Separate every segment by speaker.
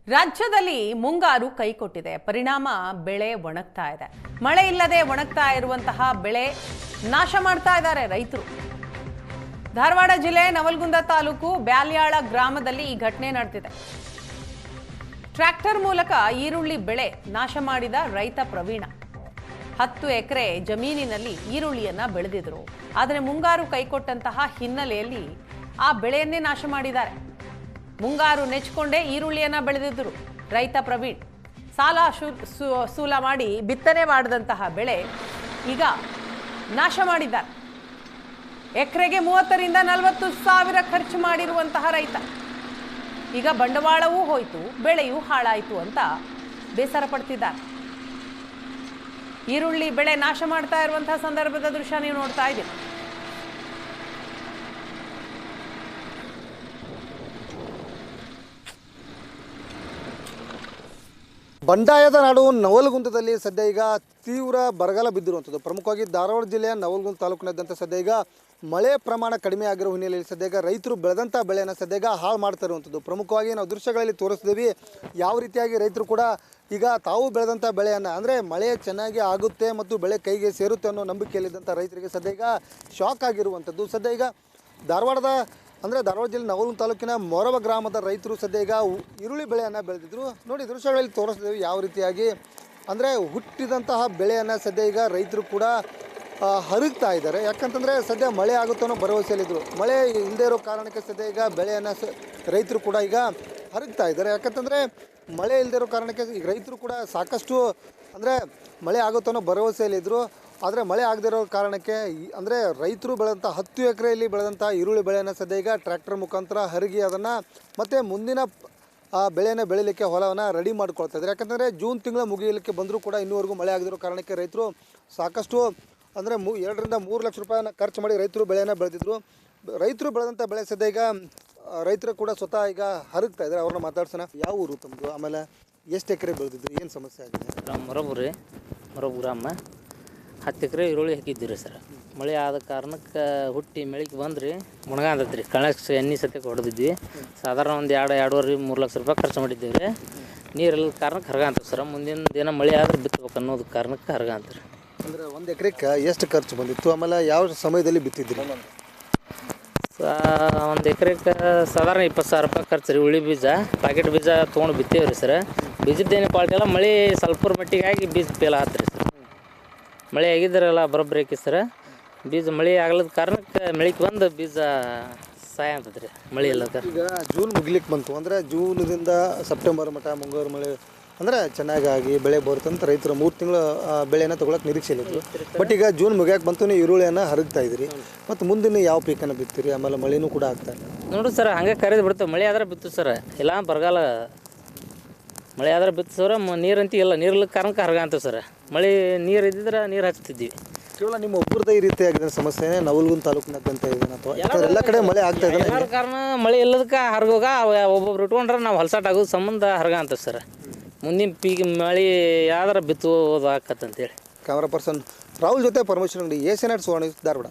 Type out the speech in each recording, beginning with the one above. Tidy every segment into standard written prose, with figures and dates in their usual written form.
Speaker 1: ರಾಜ್ಯದಲ್ಲಿ ಮುಂಗಾರು ಕೈಕೊಟ್ಟಿದೆ. ಪರಿಣಾಮ ಬೆಳೆ ಒಣಗ್ತಾ ಇದೆ. ಮಳೆ ಇಲ್ಲದೆ ಒಣಗ್ತಾ ಇರುವಂತಹ ಬೆಳೆ ನಾಶ ಮಾಡ್ತಾ ಇದ್ದಾರೆ ರೈತರು. ಧಾರವಾಡ ಜಿಲ್ಲೆ ನವಲಗುಂದ ತಾಲೂಕು ಬ್ಯಾಲ್ಯಾಳ ಗ್ರಾಮದಲ್ಲಿ ಈ ಘಟನೆ ನಡೆದಿದೆ. ಟ್ರ್ಯಾಕ್ಟರ್ ಮೂಲಕ ಈರುಳ್ಳಿ ಬೆಳೆ ನಾಶ ಮಾಡಿದ ರೈತ ಪ್ರವೀಣ 10 ಎಕರೆ ಜಮೀನಿನಲ್ಲಿ ಈರುಳ್ಳಿಯನ್ನ ಬೆಳೆದಿದ್ರು. ಆದರೆ ಮುಂಗಾರು ಕೈಕೊಟ್ಟಂತಹ ಹಿನ್ನೆಲೆಯಲ್ಲಿ ಆ ಬೆಳೆಯನ್ನೇ ನಾಶ ಮಾಡಿದ್ದಾರೆ. ಮುಂಗಾರು ನೆಚ್ಚಿಕೊಂಡೇ ಈರುಳ್ಳಿಯನ್ನ ಬೆಳೆದಿದ್ದರು ರೈತ ಪ್ರವೀಣ್. ಸಾಲ ಸೂಲ ಮಾಡಿ ಬಿತ್ತನೆ ಮಾಡಿದಂತಹ ಬೆಳೆ ಈಗ ನಾಶ ಮಾಡಿದ್ದಾರೆ. ಎಕರೆಗೆ 30 ರಿಂದ 40 ಸಾವಿರ ಖರ್ಚು ಮಾಡಿರುವಂತಹ ರೈತ ಈಗ ಬಂಡವಾಳವೂ ಹೋಯಿತು, ಬೆಳೆಯೂ ಹಾಳಾಯಿತು ಅಂತ ಬೇಸರ ಪಡ್ತಿದ್ದಾರೆ. ಈರುಳ್ಳಿ ಬೆಳೆ ನಾಶ ಮಾಡ್ತಾ ಇರುವಂತಹ ಸಂದರ್ಭದ ದೃಶ್ಯ ನೀವು ನೋಡ್ತಾ ಇದ್ದೀರಿ.
Speaker 2: ಬಂಡಾಯದ ನಾಡು ನವಲಗುಂದದಲ್ಲಿ ಸದ್ಯ ಈಗ ತೀವ್ರ ಬರಗಾಲ ಬಿದ್ದಿರುವಂಥದ್ದು. ಪ್ರಮುಖವಾಗಿ ಧಾರವಾಡ ಜಿಲ್ಲೆಯ ನವಲಗುಂದ ತಾಲೂಕಿನಾದ್ಯಂತ ಸದ್ಯ ಈಗ ಮಳೆ ಪ್ರಮಾಣ ಕಡಿಮೆ ಆಗಿರೋ ಹಿನ್ನೆಲೆಯಲ್ಲಿ ಸದ್ಯ ಈಗ ರೈತರು ಬೆಳೆದಂಥ ಬೆಳೆಯನ್ನು ಸದ್ಯ ಈಗ ಹಾಳು ಮಾಡ್ತಾ ಇರುವಂಥದ್ದು. ಪ್ರಮುಖವಾಗಿ ನಾವು ದೃಶ್ಯಗಳಲ್ಲಿ ತೋರಿಸ್ತೀವಿ ಯಾವ ರೀತಿಯಾಗಿ ರೈತರು ಕೂಡ ಈಗ ತಾವು ಬೆಳೆದಂಥ ಬೆಳೆಯನ್ನು ಅಂದರೆ ಮಳೆ ಚೆನ್ನಾಗಿ ಆಗುತ್ತೆ ಮತ್ತು ಬೆಳೆ ಕೈಗೆ ಸೇರುತ್ತೆ ಅನ್ನೋ ನಂಬಿಕೆಯಲ್ಲಿದ್ದಂಥ ರೈತರಿಗೆ ಸದ್ಯ ಈಗ ಶಾಕ್ ಆಗಿರುವಂಥದ್ದು. ಸದ್ಯ ಈಗ ಧಾರವಾಡ ಜಿಲ್ಲೆ ನವಲಗುಂದ ತಾಲೂಕಿನ ಮೊರವ ಗ್ರಾಮದ ರೈತರು ಸದ್ಯ ಈಗ ಈರುಳ್ಳಿ ಬೆಳೆಯನ್ನು ಬೆಳೆದಿದ್ರು. ನೋಡಿ ದೃಶ್ಯಗಳಲ್ಲಿ ತೋರಿಸ್ತೀವಿ ಯಾವ ರೀತಿಯಾಗಿ ಅಂದರೆ ಹುಟ್ಟಿದಂತಹ ಬೆಳೆಯನ್ನು ಸದ್ಯ ಈಗ ರೈತರು ಕೂಡ ಹರಗ್ತಾ ಇದ್ದಾರೆ. ಯಾಕಂತಂದರೆ ಸದ್ಯ ಮಳೆ ಆಗುತ್ತೋ ಅನ್ನೋ ಭರವಸೆಯಲ್ಲಿದ್ದರು. ಮಳೆ ಇಲ್ಲದೇ ಇರೋ ಕಾರಣಕ್ಕೆ ಸದ್ಯ ಈಗ ಬೆಳೆಯನ್ನು ರೈತರು ಕೂಡ ಈಗ ಹರಗ್ತಾ ಇದ್ದಾರೆ. ಯಾಕಂತಂದರೆ ಮಳೆ ಇಲ್ಲದೇ ಇರೋ ಕಾರಣಕ್ಕೆ ಈಗ ರೈತರು ಕೂಡ ಸಾಕಷ್ಟು ಅಂದರೆ ಮಳೆ ಆಗುತ್ತೋ ಅನ್ನೋ ಭರವಸೆಯಲ್ಲಿದ್ದರು. ಆದರೆ ಮಳೆ ಆಗದೇ ಇರೋ ಕಾರಣಕ್ಕೆ ಅಂದರೆ ರೈತರು ಬೆಳೆದಂಥ 10 ಎಕರೆಯಲ್ಲಿ ಬೆಳೆದಂಥ ಈರುಳ್ಳಿ ಬೆಳೆಯನ್ನು ಸದ್ಯ ಈಗ ಟ್ರ್ಯಾಕ್ಟರ್ ಮುಖಾಂತರ ಹರಗಿ ಅದನ್ನು ಮತ್ತು ಮುಂದಿನ ಬೆಳೆಯನ್ನು ಬೆಳೀಲಿಕ್ಕೆ ಹೊಲವನ್ನು ರೆಡಿ ಮಾಡ್ಕೊಳ್ತಾ ಇದ್ದಾರೆ. ಯಾಕಂತಂದರೆ ಜೂನ್ ತಿಂಗಳ ಮುಗಿಯಲಿಕ್ಕೆ ಬಂದರೂ ಕೂಡ ಇನ್ನೂವರೆಗೂ ಮಳೆ ಆಗದಿರೋ ಕಾರಣಕ್ಕೆ ರೈತರು ಸಾಕಷ್ಟು ಅಂದರೆ 2 ರಿಂದ 3 ಲಕ್ಷ ರೂಪಾಯಿನ ಖರ್ಚು ಮಾಡಿ ರೈತರು ಬೆಳೆಯನ್ನು ಬೆಳೆದಿದ್ರು. ರೈತರು ಬೆಳೆದಂಥ ಬೆಳೆ ಸದ್ಯ ಈಗ ರೈತರು ಕೂಡ ಸ್ವತಃ ಈಗ ಹರಗ್ತಾ ಇದ್ದಾರೆ. ಅವ್ರನ್ನ ಮಾತಾಡ್ಸೋಣ. ಯಾವ ಊರು ತಮ್ಮದು, ಆಮೇಲೆ ಎಷ್ಟು ಎಕರೆ ಬೆಳೆದಿದ್ರು, ಏನು ಸಮಸ್ಯೆ ಆಗಿದೆ?
Speaker 3: ಮೊರಬ ಗ್ರಾಮ 10 ಎಕರೆ ಈರುಳ್ಳಿ ಹಾಕಿದ್ದೀರಿ ಸರ್. ಮಳೆ ಆದ ಕಾರಣಕ್ಕೆ ಹುಟ್ಟಿ ಮೆಳಿಗೆ ಬಂದ್ರಿ ಮುಣಗಾಂತೈತೆ ರೀ. ಕಣಕ್ಕೆ ಎಣ್ಣೆ ಸತ್ಯಕ್ಕೆ ಹೊಡೆದಿದ್ವಿ. ಸಾಧಾರಣ ಒಂದು 2-2.5 ಲಕ್ಷ ರೂಪಾಯಿ ಖರ್ಚು ಮಾಡಿದ್ದೀವಿ ರೀ. ನೀರಿಲ್ಲದ ಕಾರಣಕ್ಕೆ ಹರಗಂತ ಸರ್. ಮುಂದಿನ ದಿನ ಮಳೆ ಆದ್ರೆ ಬಿತ್ತಬೇಕು ಅನ್ನೋದು ಕಾರಣಕ್ಕೆ ಹರಗಂತ ರೀ.
Speaker 2: ಅಂದರೆ 1 ಎಕರೆಗೆ ಎಷ್ಟು ಖರ್ಚು ಬಂದಿತ್ತು, ಆಮೇಲೆ ಯಾವ ಸಮಯದಲ್ಲಿ ಬಿತ್ತಿದ್ರಿ?
Speaker 3: 1 ಎಕರೆಗೆ ಸಾಧಾರಣ 20,000 ರೂಪಾಯಿ ಖರ್ಚು ರೀ. ಉಳ್ಳಿ ಬೀಜ ಪ್ಯಾಕೆಟ್ ಬೀಜ ತೊಗೊಂಡು ಬಿತ್ತೇವೆ ರೀ ಸರ್. ಬೀಜದ್ದೇನು ಕ್ವಾಲಿಟಿ ಎಲ್ಲ ಮಳೆ ಸ್ವಲ್ಪರ ಮಟ್ಟಿಗೆ ಆಗಿ ಬೀಜ ಫೇಲ್ ಆಯ್ತು ರೀ ಸರ್. ಮಳೆ ಆಗಿದ್ರಲ್ಲ ಬರೋಬ್ಬರಿ ಹಾಕಿ ಸರ್. ಬೀಜ ಮಳೆ ಆಗ್ಲದ ಕಾರಣಕ್ಕೆ ಮಳೆಗೆ ಬಂದು ಬೀಜ ಸಾಯ ಅಂತದ ರೀ ಮಳೆ ಇಲ್ಲದ.
Speaker 2: ಈಗ ಜೂನ್ ಮುಗಿಲಿಕ್ಕೆ ಬಂತು ಅಂದರೆ ಜೂನ್ದಿಂದ ಸೆಪ್ಟೆಂಬರ್ ಮಟ್ಟ ಮುಂಗಾರು ಮಳೆ ಅಂದರೆ ಚೆನ್ನಾಗಿ ಬೆಳೆ ಬರುತ್ತಂತ ರೈತರು 3 ತಿಂಗಳು ಬೆಳೆಯನ್ನು ತೊಗೊಳಕ್ಕೆ ನಿರೀಕ್ಷೆಯಲ್ಲಿದ್ರು. ಬಟ್ ಈಗ ಜೂನ್ ಮುಗಿಯಕ್ಕೆ ಬಂತು, ನೀವು ಈರುಳ್ಳಿಯನ್ನು ಹರಗ್ತಾ ಇದ್ದೀರಿ. ಮತ್ತು ಮುಂದಿನ ಯಾವ ಪೀಕನ್ನು ಬಿತ್ತೀರಿ, ಆಮೇಲೆ ಮಳೆನೂ ಕೂಡ ಆಗ್ತಾ ಇಲ್ಲ.
Speaker 3: ನೋಡು ಸರ್, ಹಂಗೆ ಕರೆದು ಬಿಡ್ತೇವೆ. ಮಳೆ ಆದ್ರೆ ಬಿತ್ತು ಸರ್, ಇಲ್ಲ ಬರಗಾಲ. ಮಳೆ ಆದ್ರೆ ಬಿತ್ತು ಸರ್. ನೀರಂತೂ ಇಲ್ಲ, ನೀರಿಲ್ಲ ಕಾರಣಕ್ಕೆ ಹರಗಂತೀವಿ ಸರ್. ಮಳೆ ನೀರು ಇದ್ದಿದ್ರೆ ನೀರು ಹಚ್ತಿದ್ವಿ.
Speaker 2: ಕೇವಲ ನಿಮ್ಮ ಒಬ್ಬರದೇ ಈ ರೀತಿ ಆಗಿದೆ ಸಮಸ್ಯೆ ನವಲಗುಂದ ತಾಲೂಕಿನಾದ್ಯಂತ ಇದೆ ಅಥವಾ ಎಲ್ಲ ಕಡೆ ಮಳೆ ಆಗ್ತಾ ಇದೆ?
Speaker 3: ಎಲ್ಲರ ಕಾರಣ ಮಳೆ ಇಲ್ಲದಕ್ಕೆ ಹರಗೋಗ ಒಬ್ಬೊಬ್ರು ಇಟ್ಕೊಂಡ್ರೆ ನಾವು ಹೊಲಸಾಟ ಆಗೋದು ಸಂಬಂಧ ಹರಗಂತೀವಿ ಸರ್. ಮುಂದಿನ ಪೀಕ್ ಮಳೆ ಯಾವ್ದಾರ ಬಿತ್ತೋದು ಆಕತ್ತಂತೇಳಿ.
Speaker 2: ಕ್ಯಾಮರಾ ಪರ್ಸನ್ ರಾಹುಲ್ ಜೊತೆ ಪರಮೇಶ್ವರ್ ಅಂಗಡಿ, ಏಷ್ಯಾನೆಟ್ ಸುವರ್ಣ ನ್ಯೂಸ್, ಧಾರವಾಡ.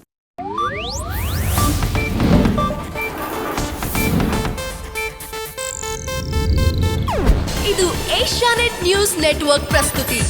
Speaker 4: ಇದು ಏಷ್ಯಾನೆಟ್ ನ್ಯೂಸ್ ನೆಟ್ವರ್ಕ್ ಪ್ರಸ್ತುತಿ.